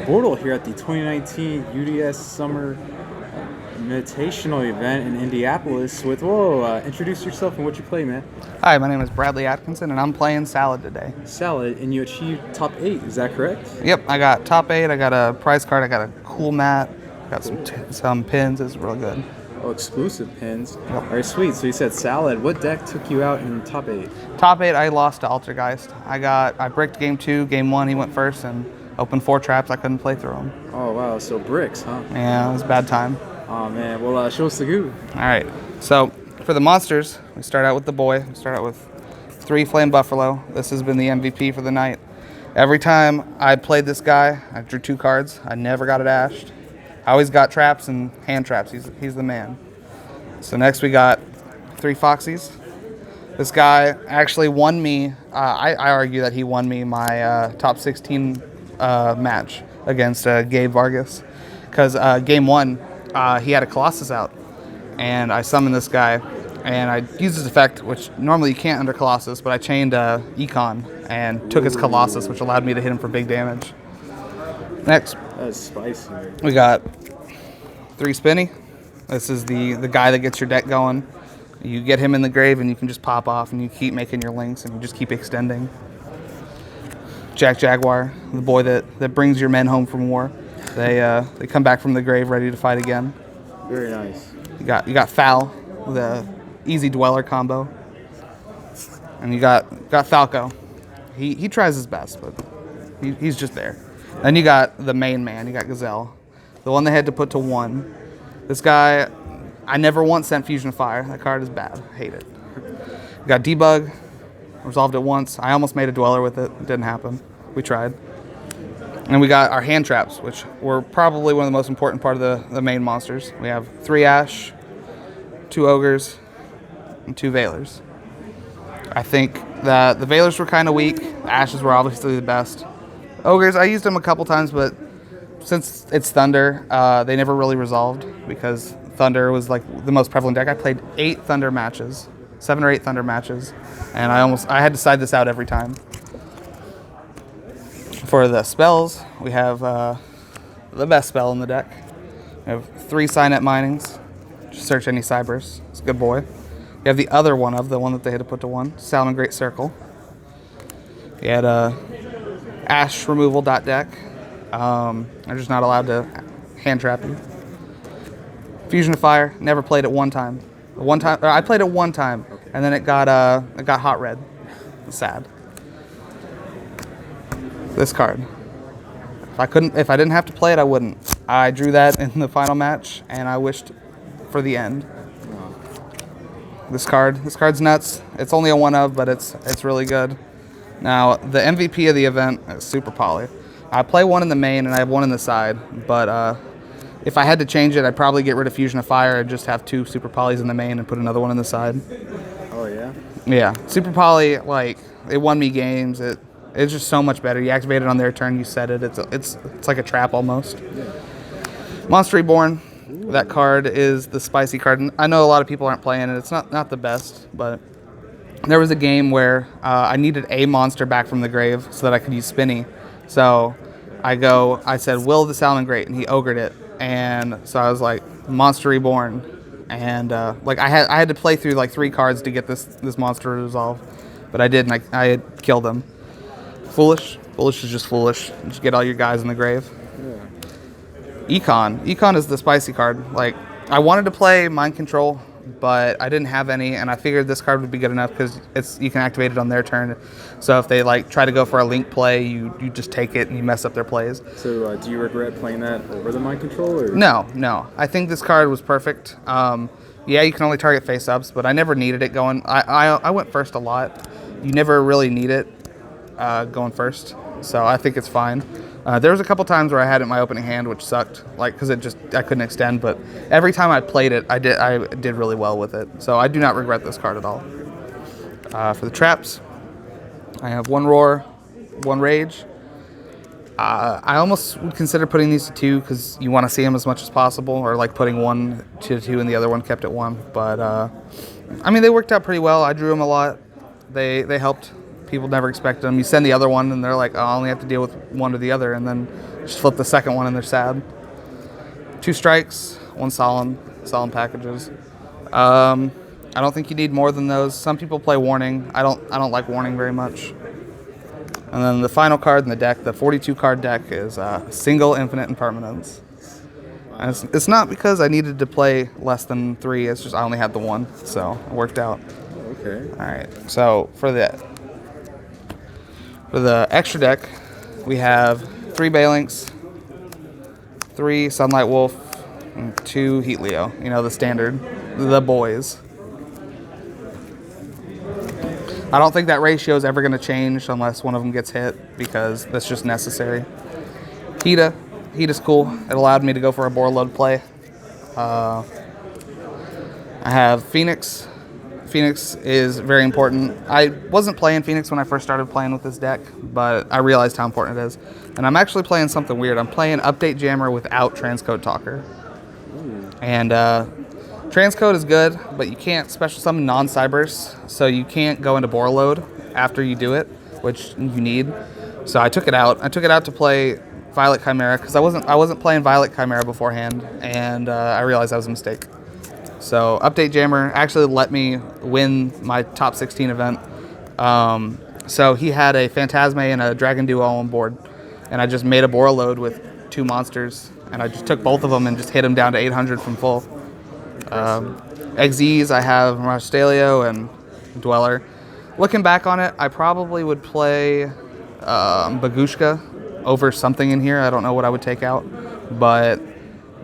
Bortle here at the 2019 UDS Summer Invitational event in Indianapolis with, introduce yourself and what you play, man. Hi, my name is Bradley Atkinson, and I'm playing Salad today. Salad, and you achieved top 8, is that correct? Yep, I got top 8, I got a prize card, I got a cool mat, got some pins, it's real good. Oh, exclusive pins. Yep. All right, sweet. So you said Salad. What deck took you out in top 8? Top 8, I lost to Altergeist. I bricked game 2, game 1, he went first, and opened 4 traps, I couldn't play through them. Oh, wow, so bricks, huh? Yeah, it was a bad time. Oh, man. Well, show us the goo. All right, so for the monsters, we start out with the boy. We start out with 3 Flame Buffalo. This has been the MVP for the night. Every time I played this guy, I drew 2 cards. I never got it ashed. I always got traps and hand traps. He's the man. So next we got 3 Foxies. This guy actually won me. I argue that he won me my top 16 match against Gabe Vargas. Because game 1, he had a Colossus out. And I summoned this guy. And I used his effect, which normally you can't under Colossus, but I chained Econ and took his Colossus, which allowed me to hit him for big damage. Next. That's spicy. We got 3 Spinny. This is the guy that gets your deck going. You get him in the grave and you can just pop off and you keep making your links and you just keep extending. Jack Jaguar, the boy that brings your men home from war. They come back from the grave ready to fight again. Very nice. You got Foul, the easy dweller combo. And you got Falco. He tries his best, but he's just there. Then you got the main man, you got Gazelle. The one they had to put to 1. This guy, I never once sent Fusion of Fire. That card is bad. I hate it. You got Debug. Resolved it once. I almost made a Dweller with it. It didn't happen. We tried. And we got our hand traps, which were probably one of the most important part of the main monsters. We have 3 Ash, 2 Ogres, and 2 Veilers. I think that the Veilers were kind of weak. The Ashes were obviously the best. Ogres, I used them a couple times, but since it's Thunder, they never really resolved because Thunder was like the most prevalent deck. I played 8 Thunder matches, 7 or 8 Thunder matches, and I had to side this out every time. For the spells, we have the best spell in the deck. We have 3 Signet Minings. Just search any Cybers. It's a good boy. We have the other one the one that they had to put to 1, Salamangreat Circle. We had Ash removal deck. I'm just not allowed to hand trap you. Fusion of Fire, never played it one time. I played it one time, and then it got hot red. Sad. This card. If I didn't have to play it, I wouldn't. I drew that in the final match, and I wished for the end. This card's nuts. It's only a 1-of, but it's really good. Now the MVP of the event is Super Poly. I play 1 in the main and I have 1 in the side, but if I had to change it, I'd probably get rid of Fusion of Fire and just have 2 Super Polys in the main and put another one in the side. Oh yeah? Yeah. Super Poly, it won me games. It's just so much better. You activate it on their turn, you set it. It's like a trap almost. Yeah. Monster Reborn. That card is the spicy card. And I know a lot of people aren't playing it. It's not the best, but there was a game where I needed a monster back from the grave so that I could use Spinny. So I said, will the Salamangreat, and he ogred it. And so I was like, Monster Reborn. And I had to play through 3 cards to get this monster to resolve. But I did, and I had killed him. Foolish. Foolish is just foolish. Just get all your guys in the grave. Yeah. Econ is the spicy card. I wanted to play Mind Control, but I didn't have any, and I figured this card would be good enough because you can activate it on their turn. So if they try to go for a link play, you just take it and you mess up their plays. So do you regret playing that over the Mind Control? Or? No. I think this card was perfect. Yeah, you can only target face-ups, but I never needed it going. I went first a lot. You never really need it going first, so I think it's fine. There was a couple times where I had it in my opening hand, which sucked, because I couldn't extend. But every time I played it, I did really well with it. So I do not regret this card at all. For the traps, I have 1 Roar, 1 Rage. I almost would consider putting these to 2 because you want to see them as much as possible, or putting 1 to 2 and the other one kept at 1. But they worked out pretty well. I drew them a lot. They helped People never expect them. You send the other one, and they're like, oh, I only have to deal with one or the other, and then just flip the second one, and they're sad. 2 strikes, 1 solemn packages. I don't think you need more than those. Some people play warning. I don't like warning very much. And then the final card in the deck, the 42 card deck, is single infinite impermanence. And it's not because I needed to play less than 3. It's just I only had the 1, so it worked out. Okay. All right. So for the extra deck, we have 3 Balinks, 3 Sunlight Wolf, and 2 Heat Leo. You know, the standard, the boys. I don't think that ratio is ever going to change unless one of them gets hit, because that's just necessary. Heat is cool. It allowed me to go for a Bortle play. I have Phoenix. Phoenix is very important. I wasn't playing Phoenix when I first started playing with this deck, but I realized how important it is. And I'm actually playing something weird. I'm playing Update Jammer without Transcode Talker. And Transcode is good, but you can't special summon non-cybers, so you can't go into Bortle load after you do it, which you need. So I took it out. I took it out to play Violet Chimera, because I wasn't playing Violet Chimera beforehand, and I realized that was a mistake. So Update Jammer actually let me win my top 16 event. So he had a Phantasme and a Dragon Duo on board, and I just made a Bortle load with 2 monsters, and I just took both of them and just hit them down to 800 from full. XZs, I have Mirage Stalio and Dweller. Looking back on it, I probably would play Bagushka over something in here. I don't know what I would take out, but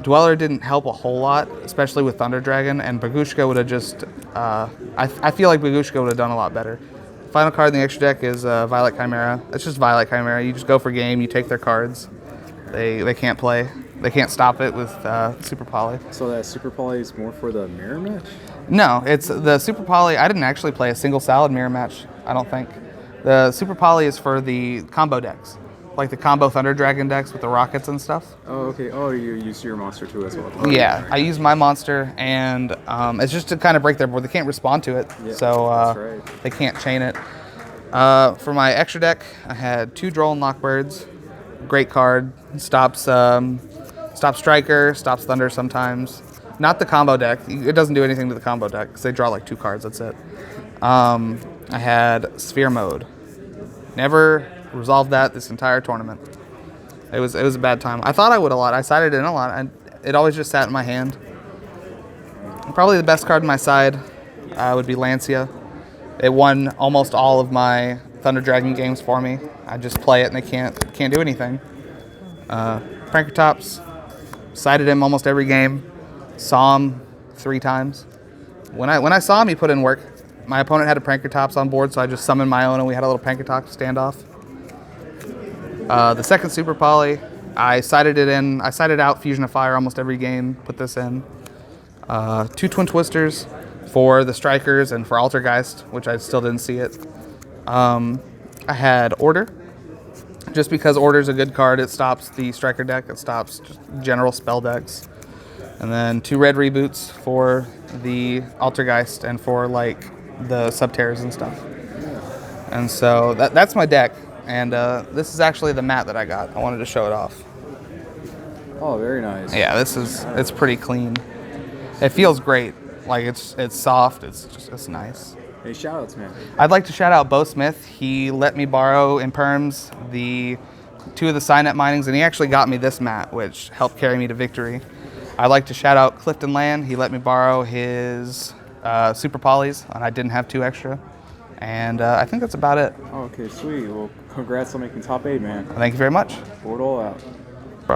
Dweller didn't help a whole lot, especially with Thunder Dragon, and Bagushka would have just... I feel like Bagushka would have done a lot better. Final card in the extra deck is Violet Chimera. It's just Violet Chimera. You just go for game, you take their cards. They can't play. They can't stop it with Super Poly. So that Super Poly is more for the mirror match? No, it's the Super Poly. I didn't actually play a single salad mirror match, I don't think. The Super Poly is for the combo decks, like the combo Thunder Dragon decks with the rockets and stuff. Oh, okay. Oh, you use your monster too as well. Yeah, I use my monster, and it's just to kind of break their board. They can't respond to it, Yeah, so that's right. they can't chain it. For my extra deck, I had 2 Droll and Lockbirds. Great card. Stops Striker, stops Thunder sometimes. Not the combo deck. It doesn't do anything to the combo deck because they draw like 2 cards. That's it. I had Sphere Mode. Never resolved that this entire tournament. It was a bad time. I thought I would a lot. I sided in a lot, and it always just sat in my hand. Probably the best card in my side would be Lancia. It won almost all of my Thunder Dragon games for me. I just play it and they can't do anything. Prankertops, sided him almost every game. Saw him 3 times. When I saw him, he put in work. My opponent had a Prankertops on board, so I just summoned my own and we had a little Prankertops standoff. The second Super Poly, I sided it in. I sided out Fusion of Fire almost every game. Put this in. 2 Twin Twisters for the Strikers and for Altergeist, which I still didn't see it. I had Order, just because Order's a good card. It stops the Striker deck. It stops just general spell decks. And then 2 red reboots for the Altergeist and for like the Subterrors and stuff. And so that's my deck. And this is actually the mat that I got. I wanted to show it off. Oh, very nice. Yeah, it's pretty clean. It feels great. Like it's soft. It's nice. Hey, shoutouts, man. I'd like to shout out Bo Smith. He let me borrow in perms the 2 of the Signet minings, and he actually got me this mat, which helped carry me to victory. I'd like to shout out Clifton Land. He let me borrow his Super Polys, and I didn't have 2 extra. And I think that's about it. Oh, okay, sweet. Well, congrats on making top 8, man. Thank you very much. Bortle out.